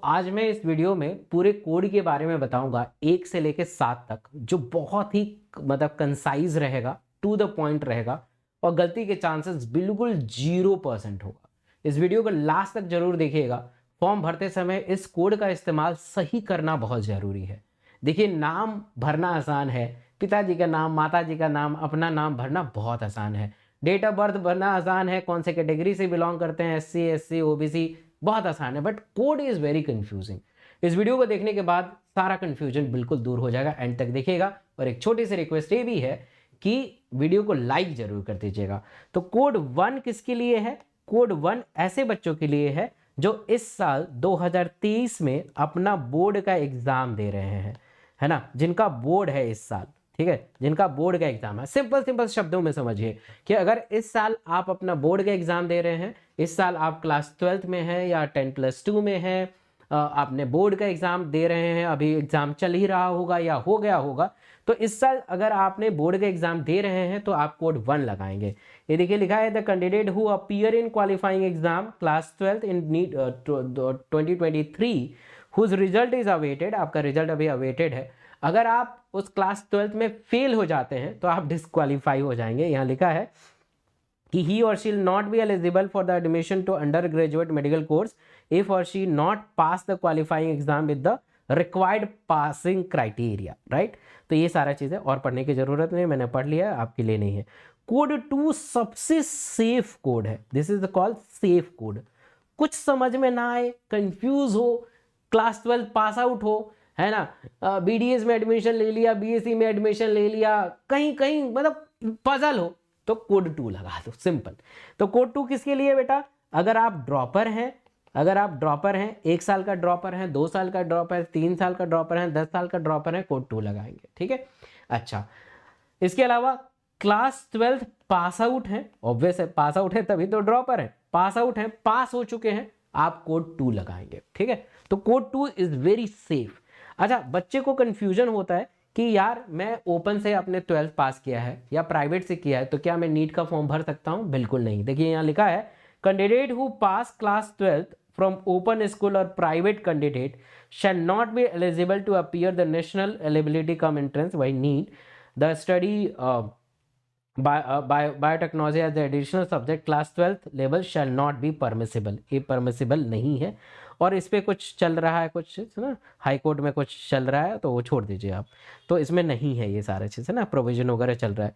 आज मैं इस वीडियो में पूरे कोड के बारे में बताऊंगा 1 से लेकर 7 तक, जो बहुत ही मतलब कंसाइज रहेगा, टू द पॉइंट रहेगा और गलती के चांसेस बिल्कुल 0% होगा। इस वीडियो को लास्ट तक जरूर देखिएगा। फॉर्म भरते समय इस कोड का इस्तेमाल सही करना बहुत ज़रूरी है। देखिए, नाम भरना आसान है, पिताजी का नाम, माताजी का नाम, अपना नाम भरना बहुत आसान है। डेट ऑफ बर्थ भरना आसान है, कौन से कैटेगरी से बिलोंग करते हैं, SC SC OBC, बहुत आसान है। But code is very confusing. इस वीडियो को देखने के बाद सारा कंफ्यूजन बिल्कुल दूर हो जाएगा। एंड तक देखिएगा। और एक छोटी सी रिक्वेस्ट ये भी है कि वीडियो को लाइक जरूर कर दीजिएगा। तो कोड 1 किसके लिए है? कोड 1 ऐसे बच्चों के लिए है जो इस साल 2023 में अपना बोर्ड का एग्जाम दे रहे हैं, है ना, जिनका बोर्ड है इस साल। ठीक है, जिनका बोर्ड का एग्जाम है। सिंपल सिंपल शब्दों में समझिए कि अगर इस साल आप अपना बोर्ड का एग्जाम दे रहे हैं, इस साल आप क्लास 12th में हैं या 10+2 में हैं, आपने बोर्ड का एग्जाम दे रहे हैं, अभी एग्जाम चल ही रहा होगा या हो गया होगा, तो इस साल अगर आपने बोर्ड का एग्जाम दे रहे हैं तो आप कोड 1 लगाएंगे। ये देखिए लिखा है, the candidate who appear in qualifying exam class 12th in NEET 2023 whose result is awaited. आपका रिजल्ट अभी अवेटेड है। अगर आप उस क्लास 12th में फेल हो जाते हैं तो आप डिस्क्वालीफाई हो जाएंगे। यहाँ लिखा है कि he or she will not be eligible for the admission to undergraduate medical course if or she not pass the qualifying exam with the required passing criteria, right? तो ये सारा चीज़ें और पढ़ने की ज़रूरत नहीं, मैंने पढ़ लिया, आपके लिए नहीं है। कोड 2 सबसे सेफ कोड है। This is called safe code. कुछ समझ में ना आए, कंफ्यूज हो, क्लास 12 पास आउट हो, है ना, BDS में एडमिशन ले लिया, BSc में एडमिशन ले लिया, कहीं कहीं मतलब पजल हो, तो कोड 2 लगा दो, सिंपल। तो कोड 2 किसके लिए बेटा? अगर आप ड्रॉपर हैं, अगर आप ड्रॉपर हैं, 1 साल का ड्रॉपर हैं, 2 साल का ड्रॉपर है, 3 साल का ड्रॉपर है, 10 साल का ड्रॉपर है, कोड 2 लगाएंगे। ठीक है, अच्छा। इसके अलावा क्लास 12 पास आउट है, ऑब्वियस है, पास आउट है तभी तो ड्रॉपर है, पास आउट है, पास हो चुके हैं, आप कोड 2 लगाएंगे। ठीक है, तो कोड 2 इज वेरी सेफ। अच्छा, बच्चे को कंफ्यूजन होता है कि यार मैं ओपन से अपने 12th पास किया है या प्राइवेट से किया है, तो क्या मैं नीट का फॉर्म भर सकता हूं? बिल्कुल नहीं। देखिए यहाँ लिखा है, candidate who pass class 12th from open school और private candidate shall not be eligible to appear the national eligibility cum entrance by NEET the study biotechnology as the additional subject class 12th level shall not be permissible. ये permissible नहीं है। और इस पर कुछ चल रहा है, कुछ ना हाई कोर्ट में कुछ चल रहा है, तो वो छोड़ दीजिए आप। तो इसमें नहीं है ये सारे चीज़ें ना, प्रोविजन वगैरह चल रहा है।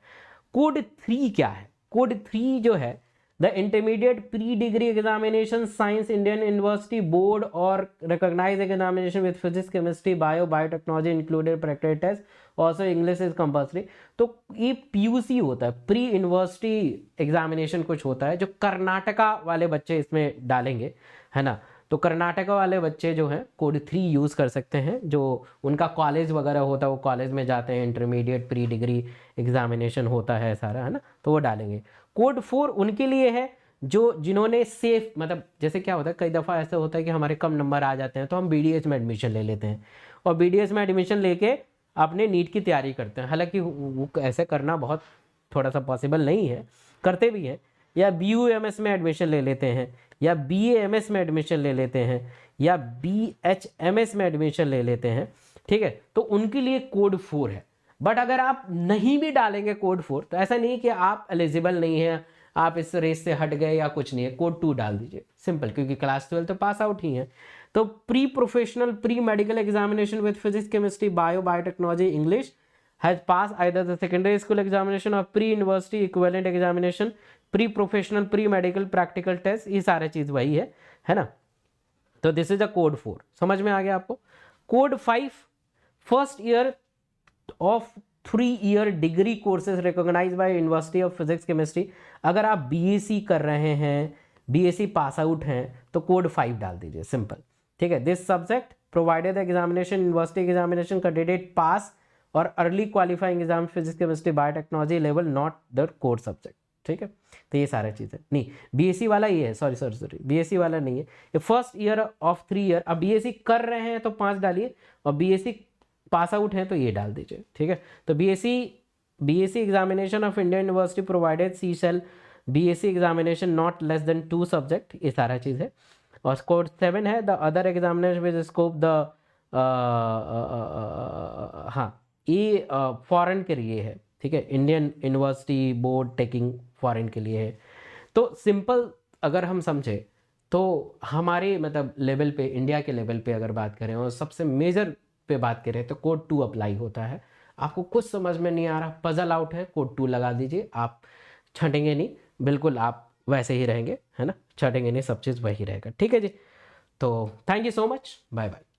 कोड 3 क्या है? कोड 3 जो है, the intermediate pre degree examination science Indian university board और recognise examination with physics chemistry biotechnology included practical test also English is compulsory. तो ये PUC होता है, प्री यूनिवर्सिटी एग्जामिनेशन कुछ होता है, जो कर्नाटका वाले बच्चे इसमें डालेंगे, है ना। तो कर्नाटका वाले बच्चे जो हैं कोड 3 यूज़ कर सकते हैं। जो उनका कॉलेज वगैरह होता है, वो कॉलेज में जाते हैं, इंटरमीडिएट प्री डिग्री एग्जामिनेशन होता है सारा, है ना, तो वो डालेंगे। कोड 4 उनके लिए है जो जिन्होंने सेफ, मतलब जैसे क्या होता है, कई दफ़ा ऐसा होता है कि हमारे कम नंबर आ जाते हैं तो हम BDS में एडमिशन ले लेते हैं और BDS में एडमिशन लेके अपने नीट की तैयारी करते हैं। हालांकि वो ऐसे करना बहुत थोड़ा सा पॉसिबल नहीं है, करते भी हैं। या BUMS में एडमिशन ले लेते हैं, या BAMS में एडमिशन ले लेते हैं, या BHMS में एडमिशन ले लेते हैं। ठीक है, तो उनके लिए कोड 4 है। बट अगर आप नहीं भी डालेंगे कोड 4, तो ऐसा नहीं कि आप एलिजिबल नहीं हैं, आप इस रेस से हट गए या कुछ नहीं है, कोड 2 डाल दीजिए, सिंपल, क्योंकि क्लास 12 तो पास आउट ही है। तो pre professional pre medical examination with physics chemistry biotechnology English has passed either the secondary school examination or pre-university equivalent examination, pre-professional, pre-medical, practical test, ये सारे चीज वही है ना। तो दिस इज अ कोड 4, समझ में आ गया आपको। Code 5, first year of 3-year degree courses recognised by university of physics chemistry. अगर आप BSc कर रहे हैं, BSc पास आउट हैं, तो कोड 5 डाल दीजिए, सिंपल। ठीक है, this subject provided examination university examination candidate pass और early qualifying exam physics chemistry biotechnology level not the core subject. ठीक है, तो ये सारी चीज़ें नहीं, BSc वाला ये है, सॉरी BSc वाला नहीं है, ये फर्स्ट ईयर ऑफ 3 ईयर। अब BSc कर रहे हैं तो 5 डालिए, और BSc पास आउट है तो ये डाल दीजिए। ठीक है, तो BSc examination of Indian university provided CSEL BSc examination not less than 2 subject, ये सारा चीज़ है। और कोड 7 है the other examiner with scope the हाँ, ये फॉरेन के लिए है, ठीक है, Indian university board taking foreign के लिए है। तो सिंपल अगर हम समझे तो हमारे मतलब लेवल पे, इंडिया के लेवल पे अगर बात करें और सबसे मेजर पे बात करें तो कोड 2 अप्लाई होता है। आपको कुछ समझ में नहीं आ रहा, पजल आउट है, कोड 2 लगा दीजिए, आप छटेंगे नहीं, बिल्कुल आप वैसे ही रहेंगे, है ना, छटेंगे नहीं, सब चीज़ वही रहेगा, ठीक है जी। तो thank you so much, bye bye.